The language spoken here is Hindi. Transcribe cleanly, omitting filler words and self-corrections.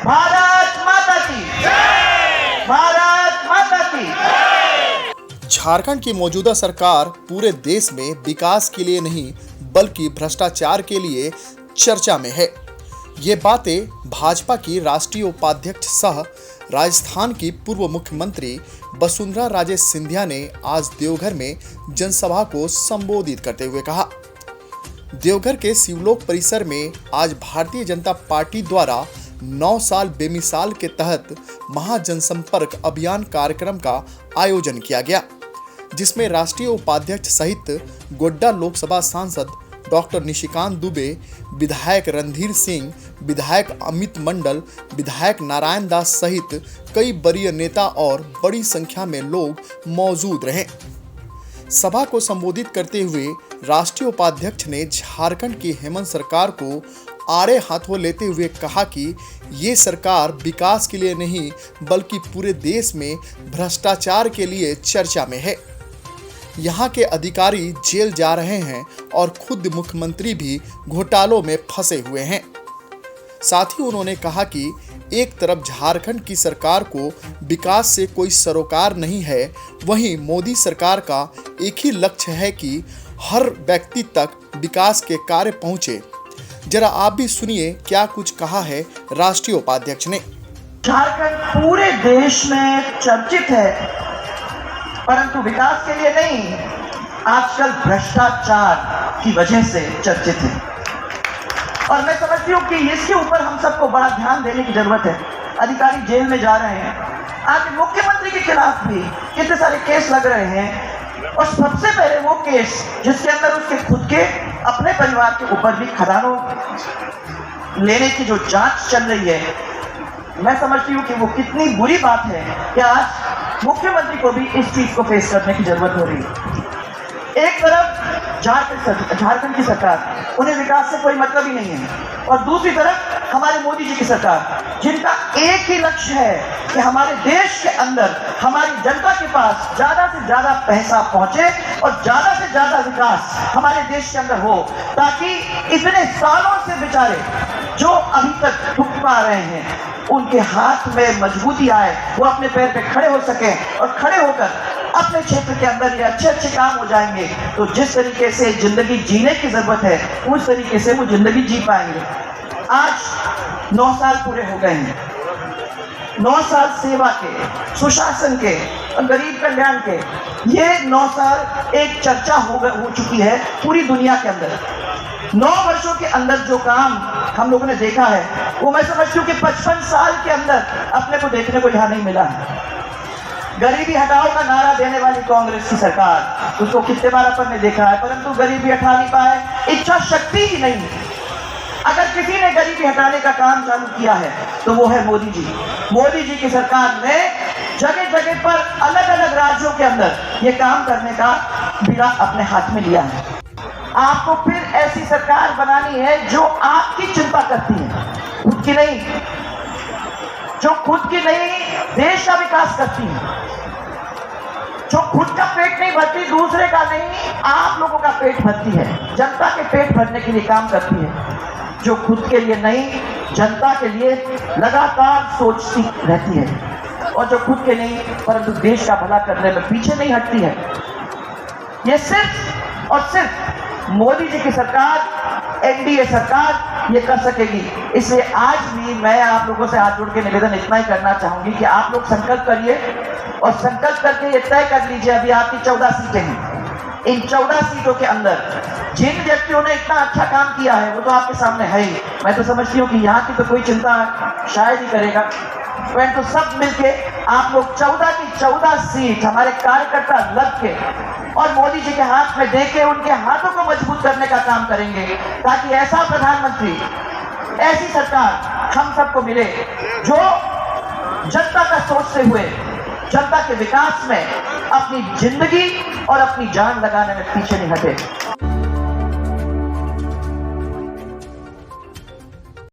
भारत माता की जय। भारत माता की जय। झारखंड की मौजूदा सरकार पूरे देश में विकास के लिए नहीं बल्कि भ्रष्टाचार के लिए चर्चा में है। ये बातें भाजपा की राष्ट्रीय उपाध्यक्ष सह राजस्थान की पूर्व मुख्यमंत्री वसुंधरा राजे सिंधिया ने आज देवघर में जनसभा को संबोधित करते हुए कहा। देवघर के शिवलोक परिसर में आज भारतीय जनता पार्टी द्वारा 9 साल बेमिसाल के तहत महाजनसंपर्क अभियान कार्यक्रम का आयोजन किया गया, जिसमें राष्ट्रीय उपाध्यक्ष सहित गोड्डा लोकसभा सांसद डॉक्टर निशिकांत दुबे, विधायक रणधीर सिंह, विधायक अमित मंडल, विधायक नारायण दास सहित कई वरीय नेता और बड़ी संख्या में लोग मौजूद रहे। सभा को संबोधित करते हुए राष्ट्रीय उपाध्यक्ष ने झारखंड की हेमंत सरकार को आड़े हाथों लेते हुए कहा कि ये सरकार विकास के लिए नहीं बल्कि पूरे देश में भ्रष्टाचार के लिए चर्चा में है। यहाँ के अधिकारी जेल जा रहे हैं और खुद मुख्यमंत्री भी घोटालों में फंसे हुए हैं। साथ ही उन्होंने कहा कि एक तरफ झारखंड की सरकार को विकास से कोई सरोकार नहीं है, वहीं मोदी सरकार का एक ही लक्ष्य है कि हर व्यक्ति तक विकास के कार्य पहुंचे। जरा आप भी सुनिए क्या कुछ कहा है राष्ट्रीय उपाध्यक्ष ने। झारखंड पूरे देश में चर्चित है, परंतु विकास के लिए नहीं, आजकल भ्रष्टाचार की वजह से चर्चित है। और मैं समझती हूँ कि इसके ऊपर हम सबको बड़ा ध्यान देने की जरूरत है। अधिकारी जेल में जा रहे हैं, आज मुख्यमंत्री के खिलाफ भी कितने सारे केस लग रहे हैं, और सबसे पहले वो केस जिसके अंदर उसके खुद के अपने परिवार के ऊपर भी खदानों लेने की जो जांच चल रही है, मैं समझती हूँ कि वो कितनी बुरी बात है कि आज मुख्यमंत्री को भी इस चीज को फेस करने की जरूरत हो रही है। एक तरफ झारखंड की सरकार, उन्हें विकास से कोई मतलब ही नहीं है, और दूसरी तरफ हमारे मोदी जी की सरकार, जिनका एक ही लक्ष्य है कि हमारे देश के अंदर हमारी जनता के पास ज्यादा से ज्यादा पैसा पहुंचे और ज्यादा से ज्यादा विकास हमारे देश के अंदर हो, ताकि इतने सालों से बेचारे जो अभी तक ठुक पा रहे हैं उनके हाथ में मजबूती आए, वो अपने पैर पे खड़े हो सके, और खड़े होकर अपने क्षेत्र के अंदर ये अच्छे अच्छे काम हो जाएंगे तो जिस तरीके से जिंदगी जीने की जरूरत है उस तरीके से वो जिंदगी जी पाएंगे। आज 9 साल पूरे हो गए हैं। 9 साल सेवा के, सुशासन के और गरीब कल्याण के, ये 9 साल एक चर्चा हो चुकी है पूरी दुनिया के अंदर। 9 वर्षों के अंदर जो काम हम लोगों ने देखा है, वो मैं समझती हूँ कि 55 साल के अंदर अपने को देखने को यहाँ नहीं मिला है। गरीबी हटाओ का नारा देने वाली कांग्रेस की सरकार, उसको कितने बार अपन ने देखा है, परंतु गरीबी हटा नहीं पाए, इच्छा शक्ति ही नहीं। अगर किसी ने गरीबी हटाने का काम चालू किया है तो वो है मोदी जी। मोदी जी की सरकार ने जगह जगह पर अलग अलग राज्यों के अंदर ये काम करने का बीड़ा अपने हाथ में लिया है। आपको फिर ऐसी सरकार बनानी है जो आपकी चिंता करती है, खुद की नहीं, जो खुद की नहीं देश का विकास करती है, जो खुद का पेट नहीं भरती, दूसरे का नहीं, आप लोगों का पेट भरती है, जनता के पेट भरने के लिए काम करती है, जो खुद के लिए नहीं जनता के लिए लगातार सोचती रहती है, और जो खुद के नहीं परंतु देश का भला करने में पीछे नहीं हटती है। ये सिर्फ और सिर्फ मोदी जी की सरकार, एनडीए सरकार ये कर सकेगी। इसलिए आज भी मैं आप लोगों से हाथ जोड़ के निवेदन इतना ही करना चाहूंगी कि आप लोग संकल्प करिए, और संकल्प करके ये तय कर लीजिए, अभी आपकी 14 सीटें हैं, इन 14 सीटों के अंदर जिन व्यक्तियों ने इतना अच्छा काम किया है वो तो आपके सामने है ही। मैं तो समझती हूँ कि यहाँ की तो कोई चिंता शायद ही करेगा, परंतु सब मिलके आप लोग 14 की 14 सीट हमारे कार्यकर्ता लग के और मोदी जी के हाथ में देके उनके हाथों को मजबूत करने का काम करेंगे, ताकि ऐसा प्रधानमंत्री, ऐसी सरकार हम सबको मिले जो जनता का सोचते हुए जनता के विकास में अपनी जिंदगी और अपनी जान लगाने में पीछे नहीं हटे।